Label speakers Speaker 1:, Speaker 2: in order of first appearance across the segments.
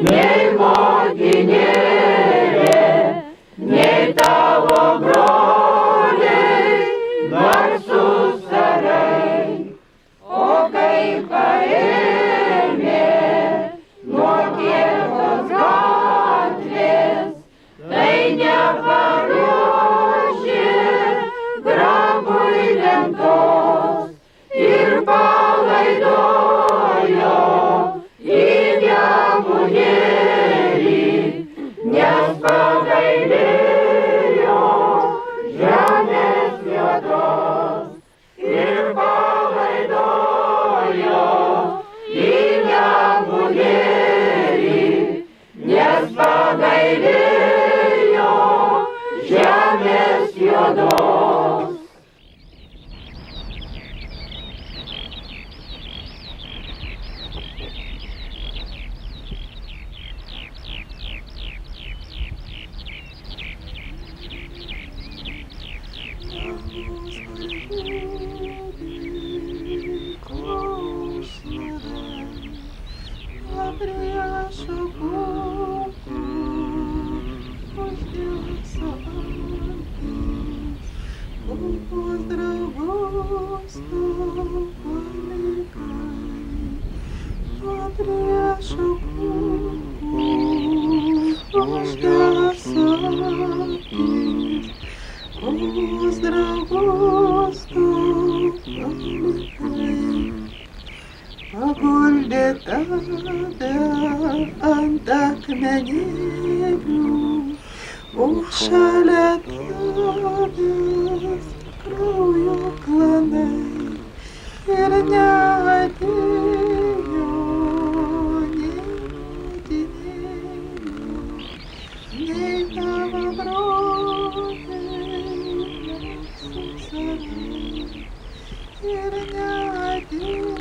Speaker 1: nei motinėlė, nei tavo broliai, garsūs carai, o kai paėmė nuo Kėvos gatvės, tai neparuošė grabui lentos ir palaidojo į Nemunėlį, nes pagailėjo žemės juodos ir palaidojo į Nemunėlį, nes pagailėjo žemės juodos.
Speaker 2: Paguldė tave ant akmenėlių, o šalia tavęs kraujo klanai ir neatėjo nei motinėlių, nei tavo broliai, ir neatėjo.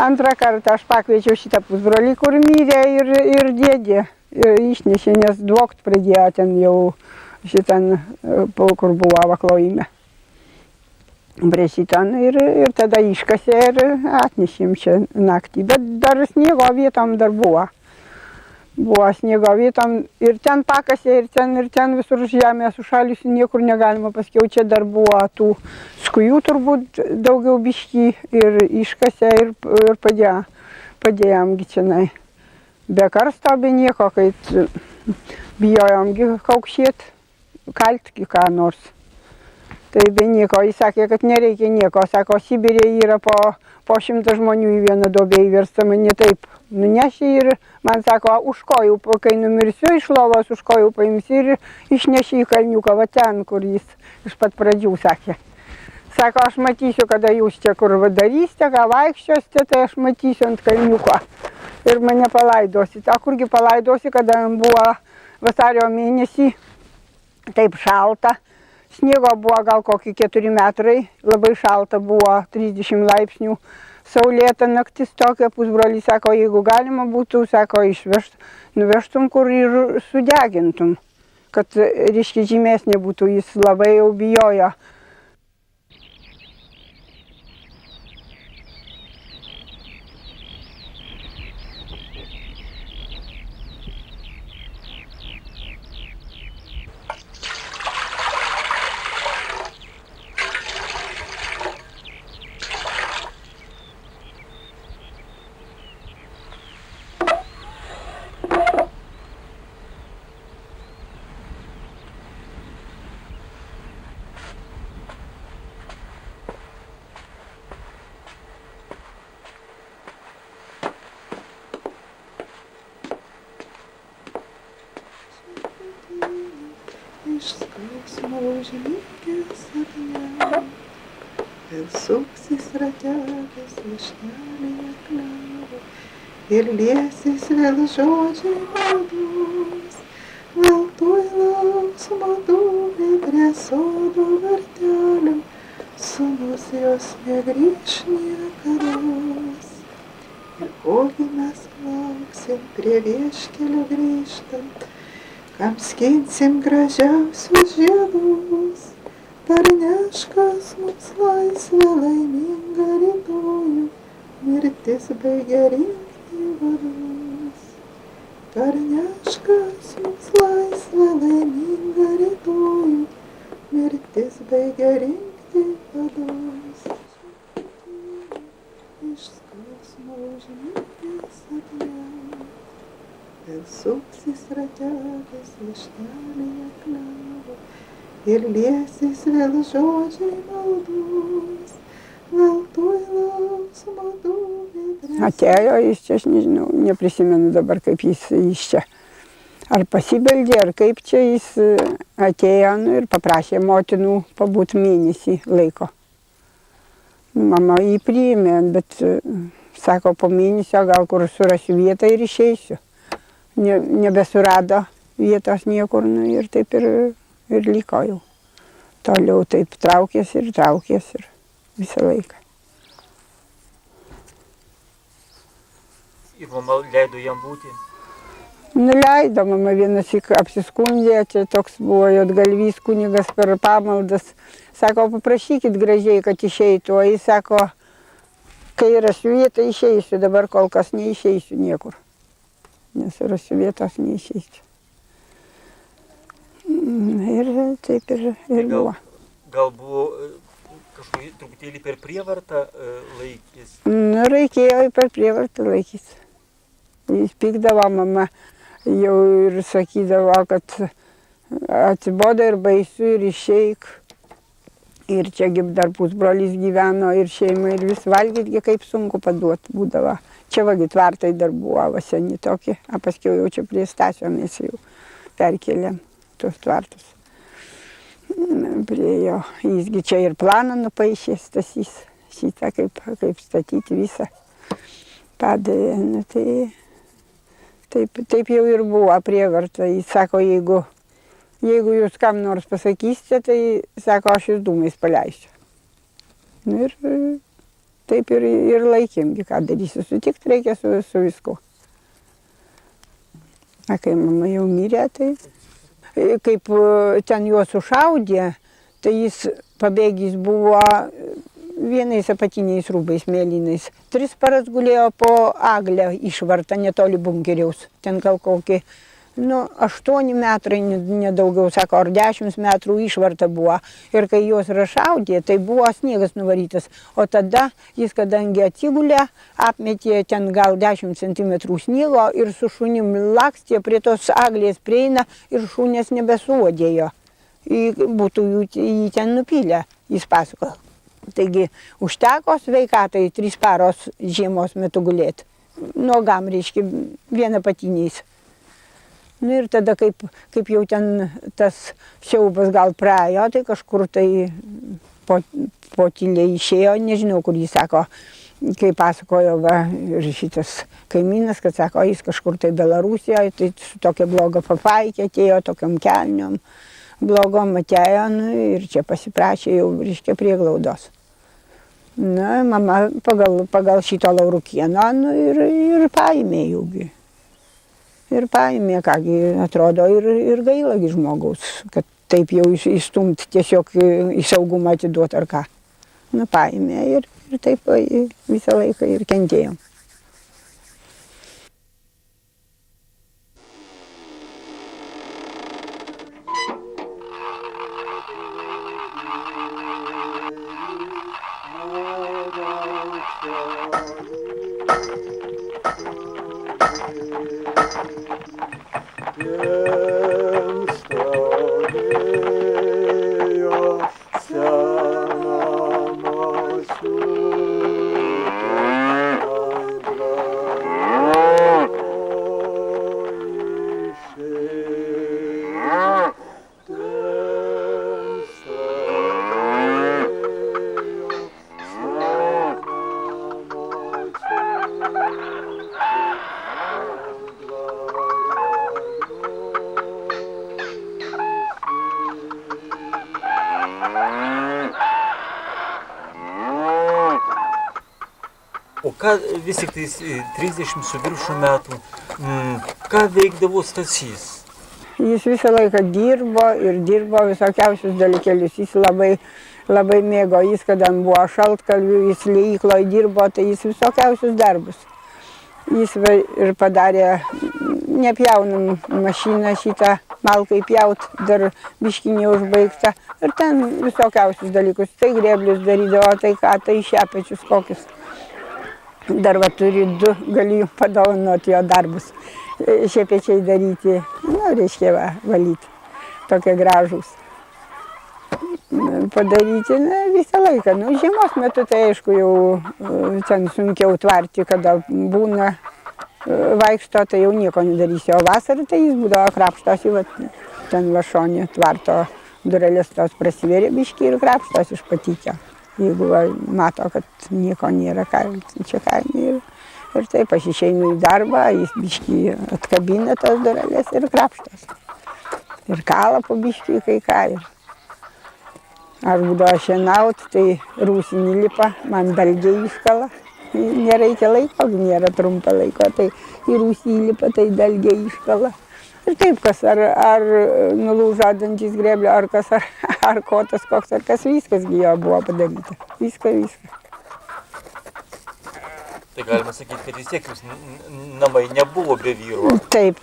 Speaker 3: Antrą kartą aš pakviečiau šitą pusbrolį, kur mirė ir dėdė. Ir išnešė, nes dvokt pradėjo ten jau šitan, kur buvo vaklojime. Prie šitan ir tada iškasė ir atnešėm čia naktį. Bet dar sniego vietom dar buvo. Buvo sniego vietom ir ten pakasė, ir ten visur žemė sušalusi, niekur negalima. Paskiau čia dar buvo tų skujų turbūt daugiau biškį ir iškasė ir padėjomgi čianai. Be karsto, be nieko, kai bijojomgi kaukšėt, kaltgi ką nors. Tai be nieko, jis sakė, kad nereikia nieko. Sako, Sibirė yra po 100 žmonių į vieną duobę įversta, mane taip nunešė ir man sako, už kojų, kai numirsiu iš lovos, už kojų paimsi ir išnešė į kalniuką, va ten, kur jis iš pat pradžių sakė. Sako, aš matysiu, kada jūs čia kur darysite, ką vaikščiosite, tai aš matysiu ant kalniuko ir mane palaidosite. O kurgi palaidosi, kada buvo vasario mėnesį, taip šalta. Sniego buvo gal kokį 4 metrai, labai šalta buvo, 30 laipsnių. Saulėta naktis tokia, pusbrolį sako, jeigu galima būtų, sako, nuvežtum kur ir sudegintum, kad reiškia žymesnė būtų, jis labai jau bijojo.
Speaker 2: iš skausmo užmygęs sapne. Vėl suksis ratelis višnelėje klevo ir liesis vėl žodžiai maldos. Vėl tuoj lauks madūmė prie sodo vartelių, sūnus jos negrįš niekados. Ir kogi mes lauksim prie vieškelio grįžtant, kam skinsim gražiausius žiedus. Parneškas mums laisvę laimingą rytojų, mirtis baigia rinkti vadus. Parneškas mums laisvę laimingą rytojų, mirtis baigia rinkti vadus. Iš skausmo užmygęs sapne, vėl suksis ratelis višnelėje klevo ir liesis vėl žodžiai maldos. Vėl tuoj lauks madūmė prie...
Speaker 3: Atėjo jis čia, aš nežinau, neprisimenu dabar, kaip jis čia. Ar pasibeldė, ar kaip čia jis atėjo, nu, ir paprašė motinų pabūt mėnesį laiko. Mama jį priėmė, bet sako, po mėnesio gal kur surasiu vietą ir išeisiu. Nebesurado vietos niekur, nu, ir taip ir liko jau. Toliau taip traukėsi ir visą laiką.
Speaker 4: Ir mama leido jam būti?
Speaker 3: Nuleido, mama vienąsyk apsiskundė, čia toks buvo Jotgalvys kunigas per pamaldas. Sako, paprašykit gražiai, kad išeitų, o jis sako, kai rasiu vietą išeisiu, dabar kol kas neišeisiu niekur. Nes rasiu vietos neišeisiu. Ir taip ir buvo.
Speaker 4: Gal buvo kažkokį truputėlį per prievartą laikys?
Speaker 3: Nu, reikėjo per prievartą laikys. Jis pykdavo, mama jau ir sakydavo, kad atsibodo ir baisu ir išeik. Ir čiagi dar pusbrolis gyveno ir šeima ir vis valgyti, kaip sunku paduoti būdavo. Čia vagi tvartai dar buvo seni tokie, o paskiau jau čia prie Stasio mes jau perkėlėm tuos tvartus. Prie jo, jisgi čia ir planą nupaišė Stasys, šitą kaip statyti visą padavė. Nu, taip jau ir buvo prievarta. Jis sako, jeigu jūs kam nors pasakysite, tai sako, aš jūs dūmais paleisiu. Nu, ir taip ir laikėmgi, ką darysiu, sutikti reikia su visku. A kai mama jau mirė, tai kaip ten juos sušaudė, tai jis pabėgęs buvo vienais apatiniais rūbais mėlynais. 3 paras gulėjo po Aglę išvartą netoli bunkeriaus. Ten gal kokį, 8 metrai, nedaugiau, sako, ar 10 metrų išvarta buvo. Ir kai juos rašaudė, tai buvo sniegas nuvarytas. O tada jis, kadangi atsigulė, apmetė ten gal 10 cm sniego ir su šunim lakstė, prie tos Aglės prieina ir šunės nebesuodėjo. Būtų jį ten nupylę, jis pasakojo. Taigi užteko sveikatai 3 paros žiemos metu gulėti. Nogam, reiškia, vienapatiniais. Nu ir tada, kaip jau ten tas siaubas gal praėjo, tai kažkur tai po tyliai išėjo, nežinau, kur jis sako, kai pasakojo ir šitas kaimynas, kad sako, jis kažkur tai Belarusijoje, tai su tokia bloga papaikė atėjo, tokiam kelniom blogom atėjo, ir čia pasiprašė jau, reiškia, prieglaudos. Na, mama pagal šito Laurukieno, ir paėmė jaugi. Ir paėmė, kągi atrodo, ir gailagi žmogaus, kad taip jau įstumti, tiesiog į saugumą atiduoti ar ką. Na, paėmė ir taip visą laiką ir kentėjom.
Speaker 4: ką vis tik tais 30 su viršų metų, ką veikdavo Stasys?
Speaker 3: Jis visą laiką dirbo ir dirbo visokiausius dalykėlius. Jis labai mėgo, jis kada buvo šaltkalvių, jis liejykloje dirbo, tai jis visokiausius darbus. Jis ir padarė nepjaunam mašiną šitą, malkai pjaut, dar biškį neužbaigta. Ir ten visokiausius dalykus, tai grėblius darydavo, tai ką, tai šepečius kokius. Dar va turi 2, galiu jums padovanoti jo darbus. Šepečiai daryti, reiškia valyti, tokie gražūs. Padaryti visą laiką. Žiemos metu tai aišku jau ten sunkiau tvarti, kada būna vaikšto, tai jau nieko nedarysi. O vasarą tai jis būdavo krapštosi, ten vašonė tvarto durelės tos prasiveria biškį ir krapštosi iš patyčio. Jeigu mato, kad nieko nėra, čia kaime ir taip aš išeinu į darbą, jis biškį atkabina tas durelės ir krapštos. Ir kala po biškį kai ką. Aš būdavo šienaut, tai rūsinį lipa, man dalgiai iškala. Nereikia laiko, nėra trumpo laiko, tai į rūsį įlipa, tai dalgiai iškala. Ir taip, kas ar nulūžo dantis grėblio, ar kas, ar kotas koks, ar kas, viskas jo buvo padaryta. Viskas.
Speaker 4: Tai galima sakyti, kad vis tiek jūs namai nebuvo be vyro.
Speaker 3: Taip,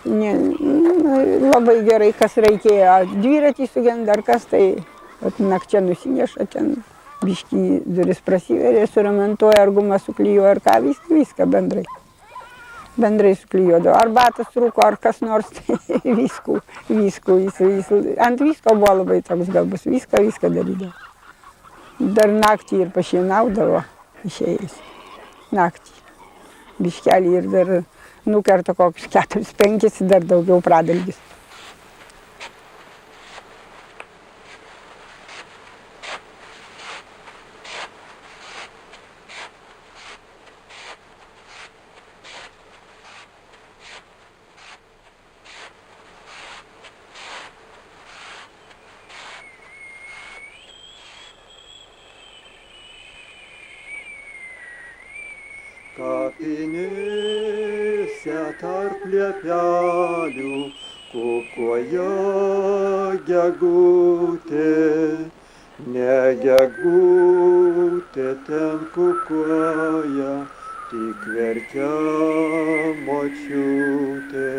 Speaker 3: labai gerai, kas reikėjo. Dviratį sugenda, ar kas, tai nakčia nusineša ten, biškį duris prasiveria, suremontuoja, ar gumą suklijuoja, ar ką, viską bendrai. Bendrai suklijuodavo. Ar batas rūko, ar kas nors, tai viskų. Ant visko buvo labai toks galbus, viską darydavo. Dar naktį ir pašienaudavo išėjęs. Naktį. Biškelį ir dar nukerta kokius 4-5, dar daugiau pradalgis.
Speaker 2: Kapinėse tarp liepelių kukuoja gegutė, ne gegutė ten kukuoja, tik verkia močiutė.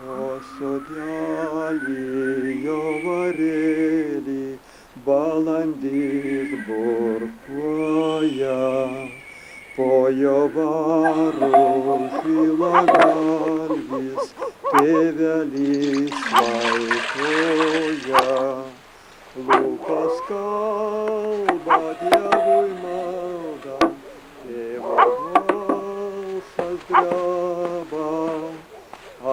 Speaker 2: O sodelį jo varėlį balandis burkuoja. Po jo varo žilagalvis, tėvelis vaikoja. Lūpos kalba Dievui malda, tėvo balsas dreba.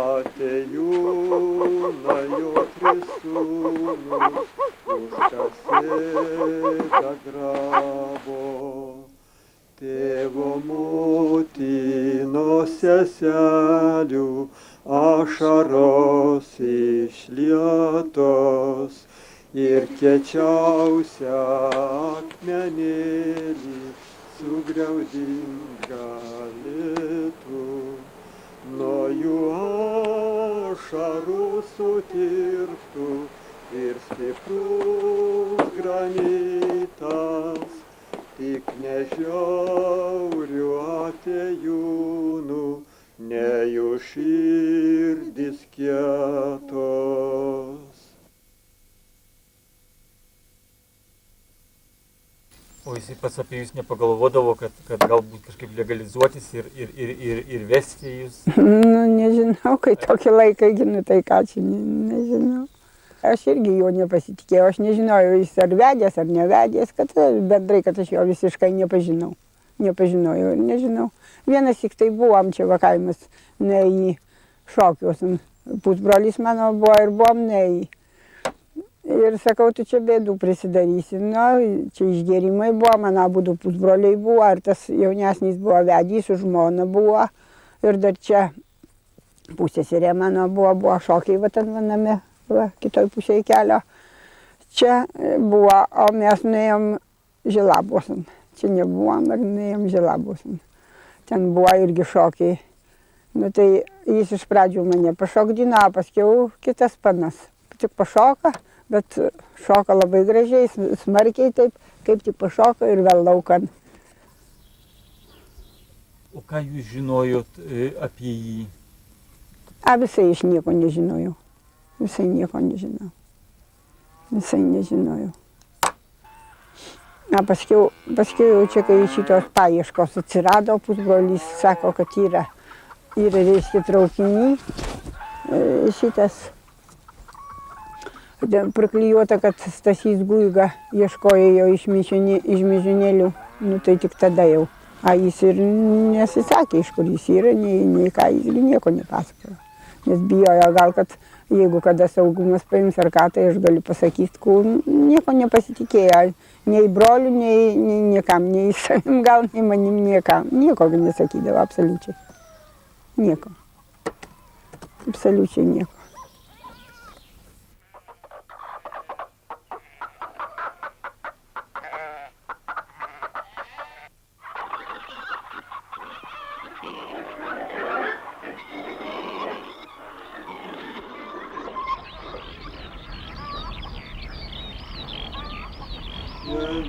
Speaker 2: Atėjūna jo 3 sūnus, užkasėta grabo. Tėvo motinos seselių ašaros išlietos ir kiečiausią akmenėlį sugriaudint galėtų. Nuo jų ašarų sutirptų ir stiprus granitas. Tik nežiaurių atėjūnų, ne jų širdis kietos.
Speaker 4: O jisai pats apie jūs nepagalvodavo, kad galbūt kažkaip legalizuotis ir vesti jūs?
Speaker 3: Nežinau, kai tokį laiką ginu, tai ką čia, nežinau. Aš irgi jo nepasitikėjau, aš nežinojau, jis ar vedęs, ar nevedęs, kad bendrai, kad aš jo visiškai nepažinau. Nežinau. Vienas tik tai buvom čia vakaimas, ne į šokius. Pusbrolis mano buvo ir buvom ne į. Ir sakau, tu čia bėdų prisidarysi. Čia išgėrimai buvo, mano abudu pusbroliai buvo, ar tas jaunesnis buvo vedys, su žmona buvo. Ir dar čia pusseserė mano buvo šokiai va ten name. Kitoj pusėje kelio. Čia buvo, o mes nuėjom Žilabosan. čia nebuvom, ir nuėjom Žilabūsn. Ten buvo irgi šokiai. Nu tai jis iš pradžių mane pašokdino, o paskiau kitas panas. Tik pašoka, bet šoka labai gražiai, smarkiai taip, kaip tik pašoka ir vėl laukan.
Speaker 4: O ką jūs žinojot apie jį?
Speaker 3: Visai iš nieko nežinojau. Visai nieko nežinojau. Visai nežinojau. Paskiau jau čia, kai šitos paieškos atsirado, pusbrolis sako, kad yra reiškia traukiny šitas priklijuota, kad Stasys Guiga ieškojo jo iš Mižinėlių. Nu tai tik tada jau. Jis ir nesisakė, iš kur jis yra, nei ką, jis ir nieko nepasakojo. Nes bijojo gal, kad jeigu kada saugumas paims ar ką, tai aš galiu pasakyti, kur nieko nepasitikėjo. Nei brolių, nei niekam, nei savim gal, nei manim, niekam. Nieko nesakydavo, absoliučiai. Nieko. Absoliučiai nieko.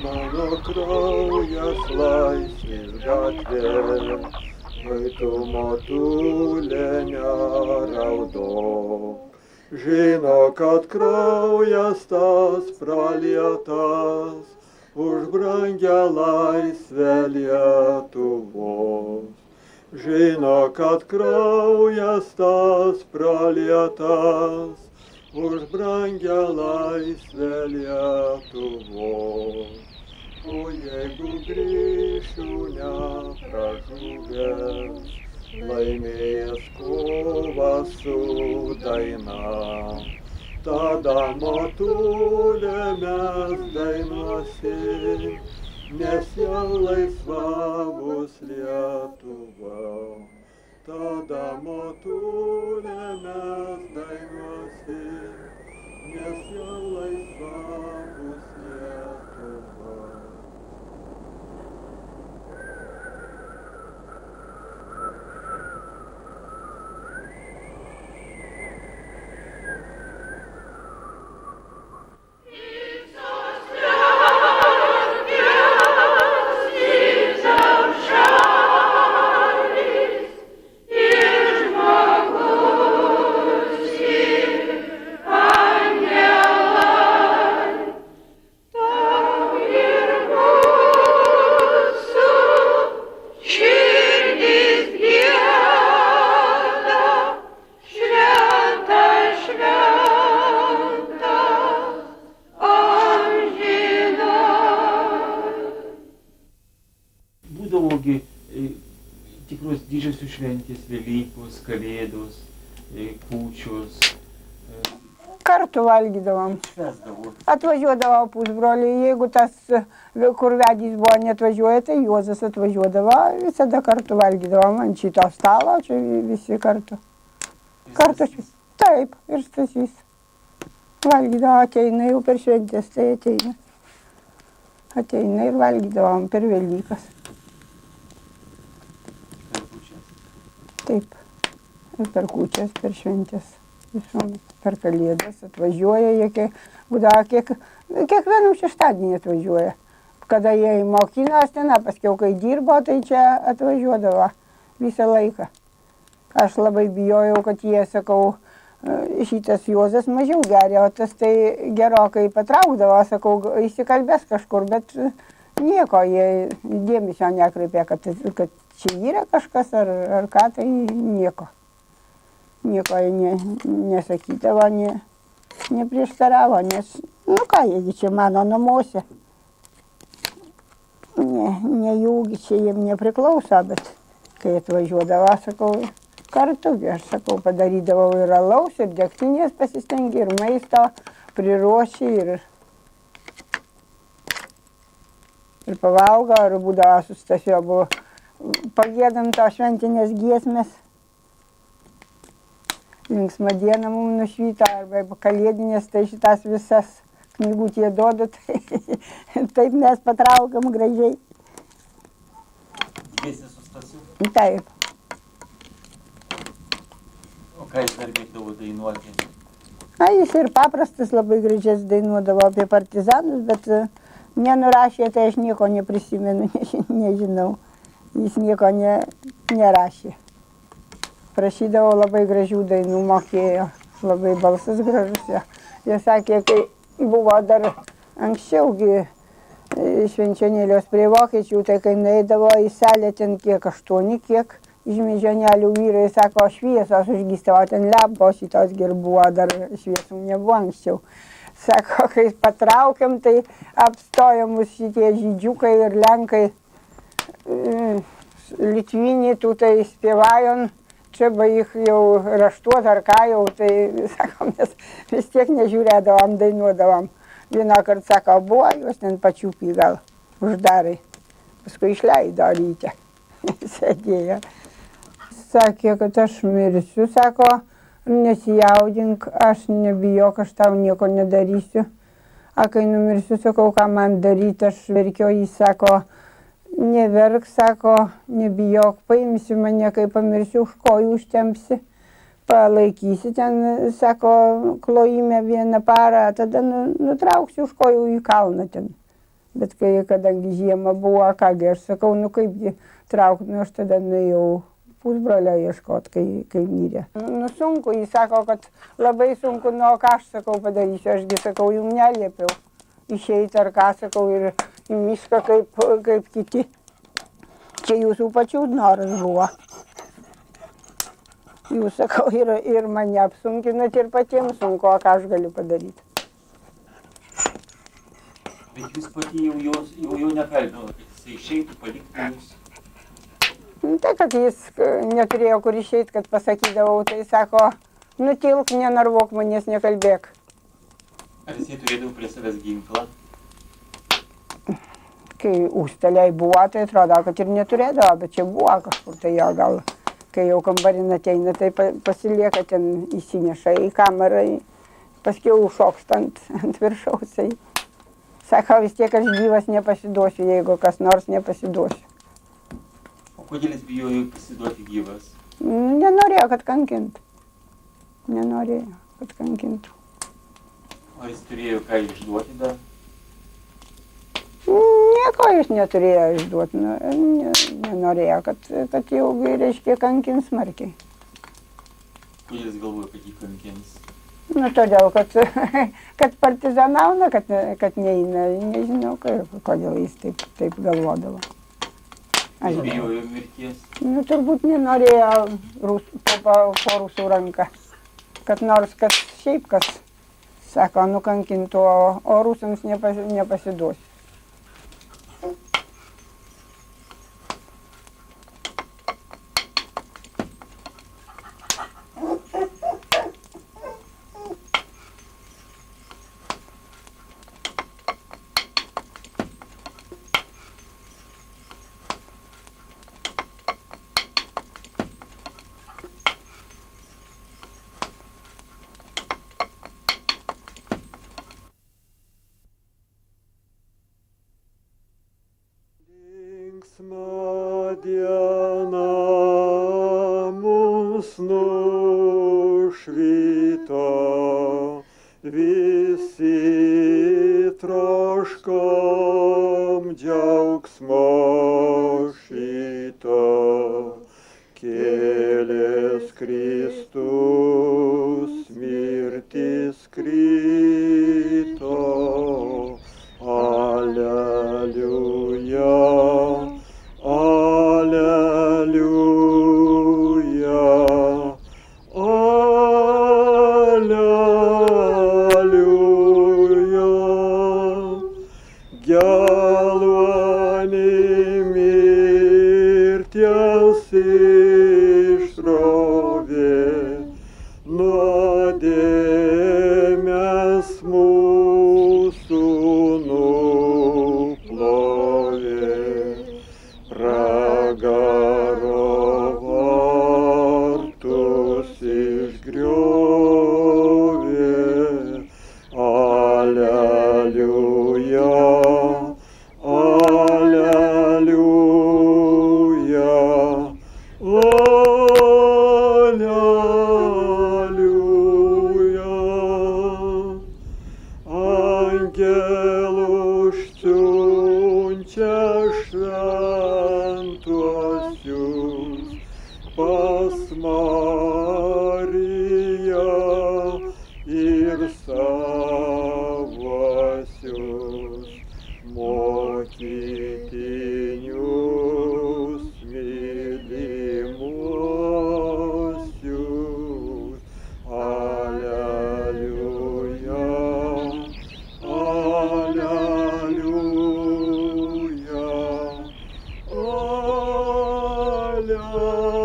Speaker 2: Mano kraujas laisvės gatvė, vai tu motulė neraudok. Žino, kad kraujas tas pralietas už brangią laisvę Lietuvos. Žino, kad kraujas tas pralietas už brangią laisvę Lietuvos. O jeigu grįšiu nepražuvęs, laimėjęs kovą su daina, tada motulė mes dainuosim, nes jau laisva bus Lietuva. Tada motulė mes dainuosim, nes jau laisva bus Lietuva.
Speaker 4: Tikros didžiosios šventės, Velykos, Kalėdos, kūčios.
Speaker 3: Kartu valgydavom.
Speaker 4: Švęsdavo.
Speaker 3: Atvažiuodavo pusbroliai, jeigu tas, kur vedys buvo neatvažiuoja, tai Juozas atvažiuodavo, visada kartu valgydavom ant šito stalo, čia visi kartu. Kartu šis. Taip, ir Stasys. Valgydavo, ateina jau per šventės, tai ateina. Ateina ir valgydavom per Velykas. Taip, ir per kūčias, per šventės, per Kalėdas atvažiuoja, jie kiekvienų šeštadienį atvažiuoja. Kada jie mokinos ten, paskiau kai dirbo, tai čia atvažiuodavo visą laiką. Aš labai bijojau, kad jie, sakau, šitas Juozas mažiau geria, o tas tai gerokai patraukdavo, sakau, įsikalbės kažkur, bet nieko, jie dėmesio nekreipė, kad čia yra kažkas ar ką, tai nieko. Nieko jie nesakydavo, neprieštaravo, nes, nu ką, jeigu čia mano namuose. Nejaugi čia jiem nepriklauso, bet kai atvažiuodavo, sakau, kartu, aš sakau, padarydavau ir alaus, ir degtinės pasistengė, ir maisto priruošė, ir pavalgo, ir būdavo su Stasiu, buvo pagėdam to šventinės giesmės. Linksma diena mums nušvyto, arba kalėdinės, tai šitas visas knygutė duodu, tai taip mes patraukam gražiai. Taip.
Speaker 4: O ką jis dar mėgdavo dainuoti?
Speaker 3: Jis ir paprastas labai gražias dainuodavo apie partizanus, bet nenurašė, tai aš nieko neprisimenu, nežinau. Jis nieko nerašė. Prašydavo labai gražių dainų, mokėjo. Labai balsas gražus. Jie sakė, kai buvo dar anksčiaugi švenčionėlios prie vokiečių, tai kai nueidavo į salę ten kiek 8, kiek iš mėžionelių vyrai, sako, šviesos užgystavo, ten lempos šitos ir buvo, dar šviesų nebuvo anksčiau. Sako, kai patraukiam, tai apstojo mus šitie žydžiukai ir lenkai, Litviniai, tu tai spėvajon, čia baig jau raštuot ar ką jau, tai, sako, mes vis tiek nežiūrėdavom, dainuodavom. Vieną kartą, sako, buvo, juos ten pačiupį gal uždarai. Paskui išleido ryte, sėdėjo. Sakė, kad aš mirsiu, sako, nesijaudink, aš nebijok, aš tau nieko nedarysiu. A kai numirsiu, sakau, ką man daryti, aš verkiau, jis sako, neverk, sako, nebijok, paimsi mane, kai pamirsiu, už kojų užtempsi, palaikysi ten, sako, klojime vieną parą, tada nutrauksiu už kojų į kalną ten. Bet kai, kadangi žiema buvo, kągi, aš sakau, nu kaipgi traukt, nu aš tada nuėjau pusbrolio ieškot, kai mirė. Nu sunku, jis sako, kad labai sunku, nu o ką aš sakau padarysiu, ašgi sakau, jums neliepiau išeiti ar ką, sakau, ir į mišką kaip kiti. Čia jūsų pačių noras buvo. Jūs, sakau, ir mane apsunkinat ir patiems sunku, o ką aš galiu padaryti.
Speaker 4: Bet jūs pati jau nekalbinote, kad jis išeitų, paliktų jūs.
Speaker 3: Tai, kad jis neturėjo kur išeiti, kad pasakydavau, tai sako, nutilk, nenarvok manęs, nekalbėk.
Speaker 4: Ar jis turėdavo prie savęs ginklą?
Speaker 3: Kai užstaliai buvo, tai atrodo, kad ir neturėdavo, bet čia buvo kažkur, tai jo gal, kai jau kambarin ateina, tai pasilieka ten, įsineša į kamerą, paskiau užšoksta ant viršaus. Sako, vis tiek aš gyvas nepasiduosiu, jeigu kas nors nepasiduosiu.
Speaker 4: Kodėl jis bijojo pasiduoti gyvas?
Speaker 3: Nenorėjo, kad kankintų. Nenorėjo, kad kankintų.
Speaker 4: O jis turėjo ką išduoti dar?
Speaker 3: Nieko jis neturėjo išduoti. Nenorėjo, kad jau, reiškia, kankins smarkiai.
Speaker 4: Kodėl jis galvojo, kad jį kankins?
Speaker 3: Nu, todėl, kad partizanauna, kad neina. Nežinau, kodėl jis taip galvodavo.
Speaker 4: Jis bijojo mirties?
Speaker 3: Nu, turbūt nenorėjo po rusų ranką. Kad nors kas šiaip kas, sako, nukankintų, o rusams nepasiduosiu.
Speaker 2: Linksma diena mus nušvito, visi troškom džiaugsmo šito. Kėlės Kristus, mirtis krito, Aleliuja. Alleluia, alleluia, geloni mirties išrovė, nuodėmės mūsų nuplovė. Pragaro vartus išgriovė, Aleliuja, Aleliuja, Amen.